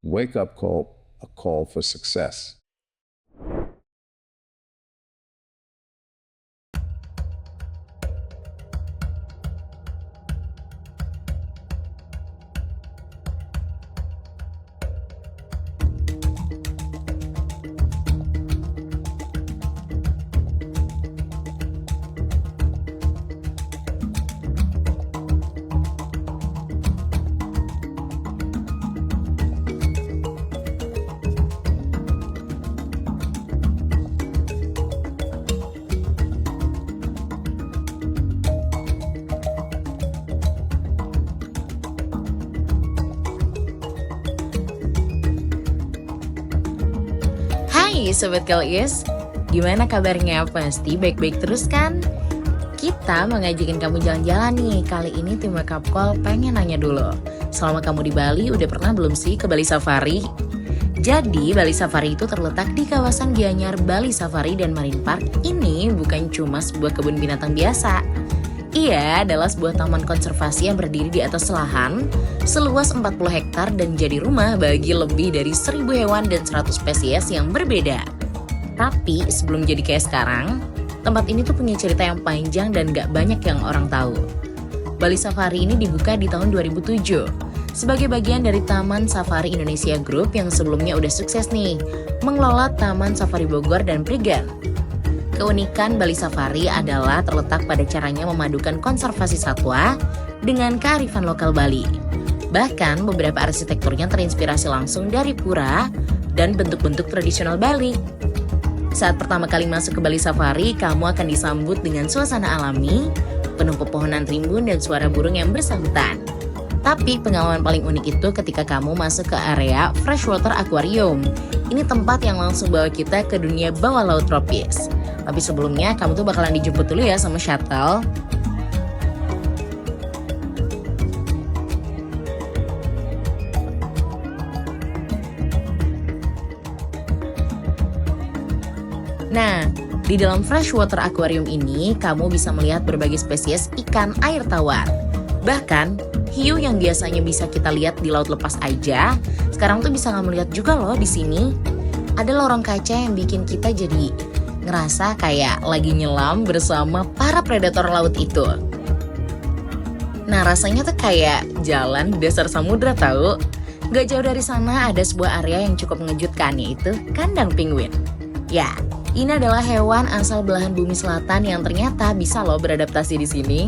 wake-up call, a call for success. Hai Sobat Galis, gimana kabarnya? Pasti baik-baik terus kan? Kita mau ngajakin kamu jalan-jalan nih. Kali ini tim Wake Up Call pengen nanya dulu, selama kamu di Bali udah pernah belum sih ke Bali Safari? Jadi Bali Safari itu terletak di kawasan Gianyar Bali Safari dan Marine Park. Ini bukan cuma sebuah kebun binatang biasa. Ia adalah sebuah taman konservasi yang berdiri di atas lahan seluas 40 hektar dan jadi rumah bagi lebih dari 1000 hewan dan 100 spesies yang berbeda. Tapi sebelum jadi kayak sekarang, tempat ini tuh punya cerita yang panjang dan gak banyak yang orang tahu. Bali Safari ini dibuka di tahun 2007 sebagai bagian dari Taman Safari Indonesia Group yang sebelumnya udah sukses nih mengelola Taman Safari Bogor dan Prigen. Keunikan Bali Safari adalah terletak pada caranya memadukan konservasi satwa dengan kearifan lokal Bali. Bahkan beberapa arsitekturnya terinspirasi langsung dari pura dan bentuk-bentuk tradisional Bali. Saat pertama kali masuk ke Bali Safari, kamu akan disambut dengan suasana alami, penuh pepohonan rimbun dan suara burung yang bersahutan. Tapi pengalaman paling unik itu ketika kamu masuk ke area Freshwater Aquarium. Ini tempat yang langsung bawa kita ke dunia bawah laut tropis. Tapi sebelumnya kamu tuh bakalan dijemput dulu ya sama shuttle. Nah, di dalam Freshwater Aquarium ini kamu bisa melihat berbagai spesies ikan air tawar. Bahkan, hiu yang biasanya bisa kita lihat di laut lepas aja, sekarang tuh bisa kamu lihat juga loh di sini. Ada lorong kaca yang bikin kita jadi ngerasa kayak lagi nyelam bersama para predator laut itu. Nah, rasanya tuh kayak jalan di dasar samudra tahu. Gak jauh dari sana ada sebuah area yang cukup mengejutkan, yaitu kandang penguin. Ya, ini adalah hewan asal belahan bumi selatan yang ternyata bisa loh beradaptasi di sini.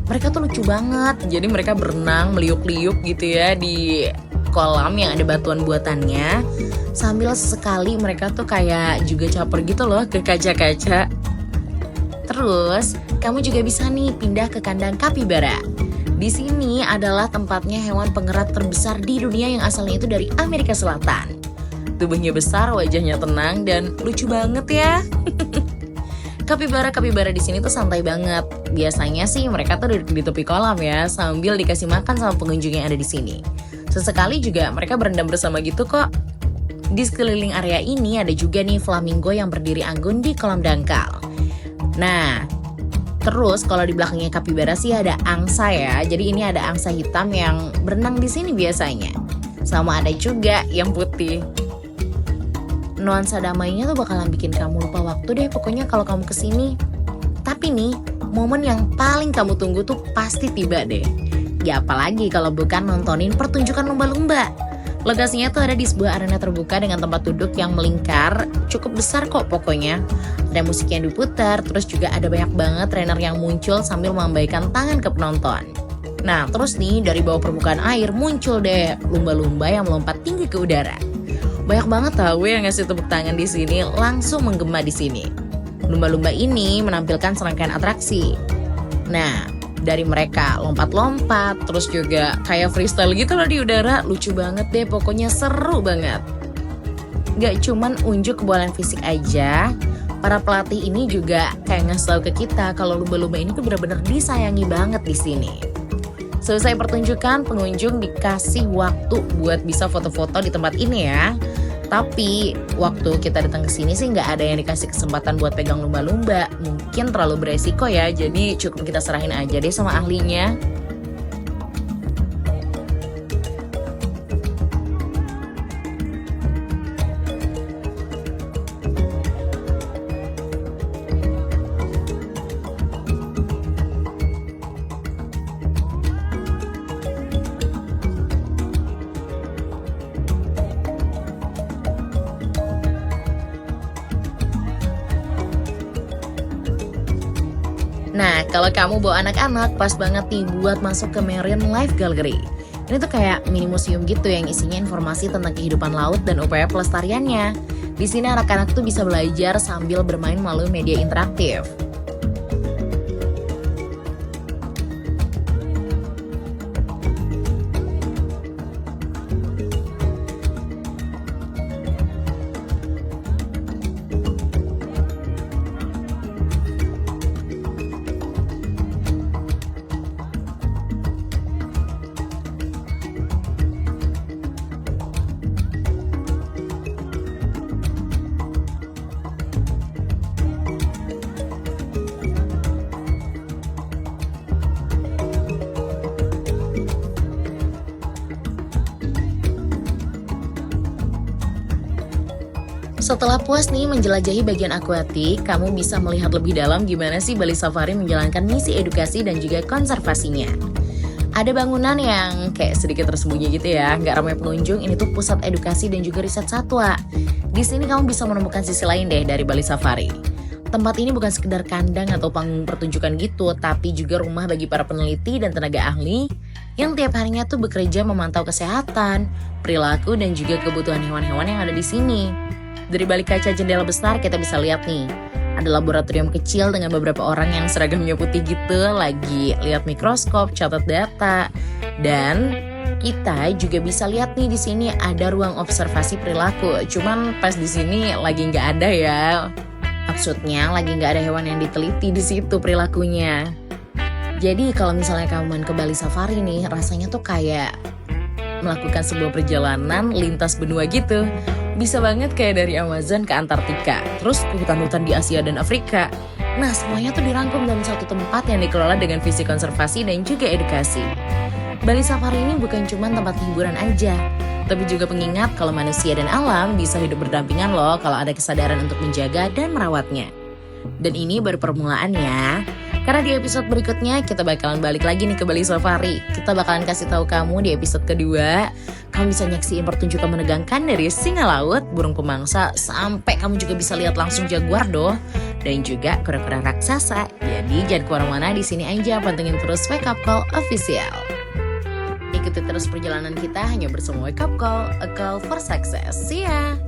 Mereka tuh lucu banget, jadi mereka berenang meliuk-liuk gitu ya di kolam yang ada batuan buatannya. Sambil sesekali mereka tuh kayak juga caper gitu loh ke kaca-kaca. Terus, kamu juga bisa nih pindah ke kandang kapibara. Di sini adalah tempatnya hewan pengerat terbesar di dunia yang asalnya itu dari Amerika Selatan. Tubuhnya besar, wajahnya tenang, dan lucu banget ya. Kapibara di sini tuh santai banget. Biasanya sih mereka tuh duduk di tepi kolam ya, sambil dikasih makan sama pengunjung yang ada di sini. Sesekali juga mereka berendam bersama gitu kok. Di sekeliling area ini ada juga nih flamingo yang berdiri anggun di kolam dangkal. Nah, terus kalau di belakangnya kapibara sih ada angsa ya. Jadi ini ada angsa hitam yang berenang di sini biasanya. Sama ada juga yang putih. Nuansa damainya tuh bakalan bikin kamu lupa waktu deh pokoknya kalau kamu kesini. Tapi nih, momen yang paling kamu tunggu tuh pasti tiba deh. Ya apalagi kalau bukan nontonin pertunjukan lumba-lumba. Lokasinya tuh ada di sebuah arena terbuka dengan tempat duduk yang melingkar, cukup besar kok pokoknya. Ada musik yang diputar, terus juga ada banyak banget trainer yang muncul sambil melambaikan tangan ke penonton. Nah terus nih dari bawah permukaan air muncul deh lumba-lumba yang melompat tinggi ke udara. Banyak banget tahu yang ngasih tepuk tangan di sini langsung menggema di sini. Lumba-lumba ini menampilkan serangkaian atraksi. Nah, dari mereka lompat-lompat, terus juga kayak freestyle gitu loh di udara. Lucu banget deh, pokoknya seru banget. Gak cuman unjuk kebolehan fisik aja, para pelatih ini juga kayak ngasih tahu ke kita kalau lumba-lumba ini tuh benar-benar disayangi banget di sini. Selesai pertunjukan, pengunjung dikasih waktu buat bisa foto-foto di tempat ini ya. Tapi waktu kita datang ke sini sih nggak ada yang dikasih kesempatan buat pegang lumba-lumba. Mungkin terlalu beresiko ya, jadi cukup kita serahin aja deh sama ahlinya. kalau kamu bawa anak-anak, pas banget nih buat masuk ke Marine Life Gallery. Ini tuh kayak mini museum gitu yang isinya informasi tentang kehidupan laut dan upaya pelestariannya. Di sini anak-anak tuh bisa belajar sambil bermain melalui media interaktif. Setelah puas nih menjelajahi bagian akuatik, kamu bisa melihat lebih dalam gimana sih Bali Safari menjalankan misi edukasi dan juga konservasinya. Ada bangunan yang kayak sedikit tersembunyi gitu ya, nggak ramai pengunjung. Ini tuh pusat edukasi dan juga riset satwa. Di sini kamu bisa menemukan sisi lain deh dari Bali Safari. Tempat ini bukan sekedar kandang atau panggung pertunjukan gitu, tapi juga rumah bagi para peneliti dan tenaga ahli yang tiap harinya tuh bekerja memantau kesehatan, perilaku, dan juga kebutuhan hewan-hewan yang ada di sini. Dari balik kaca jendela besar kita bisa lihat nih, ada laboratorium kecil dengan beberapa orang yang seragamnya putih gitu, lagi lihat mikroskop, catat data, dan kita juga bisa lihat nih di sini ada ruang observasi perilaku. Cuman pas di sini lagi nggak ada ya. Maksudnya lagi nggak ada hewan yang diteliti di situ perilakunya. Jadi kalau misalnya kamu main ke Bali Safari nih, rasanya tuh kayak melakukan sebuah perjalanan lintas benua gitu. Bisa banget kayak dari Amazon ke Antartika, terus ke hutan-hutan di Asia dan Afrika. Nah, semuanya tuh dirangkum dalam satu tempat yang dikelola dengan visi konservasi dan juga edukasi. Bali Safari ini bukan cuma tempat hiburan aja, tapi juga pengingat kalau manusia dan alam bisa hidup berdampingan loh kalau ada kesadaran untuk menjaga dan merawatnya. Dan ini baru permulaan ya. Karena di episode berikutnya kita bakalan balik lagi nih ke Bali Safari. Kita bakalan kasih tahu kamu di episode kedua, kamu bisa nyaksiin pertunjukan menegangkan dari singa laut, burung pemangsa, sampai kamu juga bisa lihat langsung jaguar doh, dan juga kura-kura raksasa. Jadi jangan kemana-mana, di sini aja, pantengin terus Wake Up Call Official. Ikuti terus perjalanan kita hanya bersama Wake Up Call, a call for success. See ya!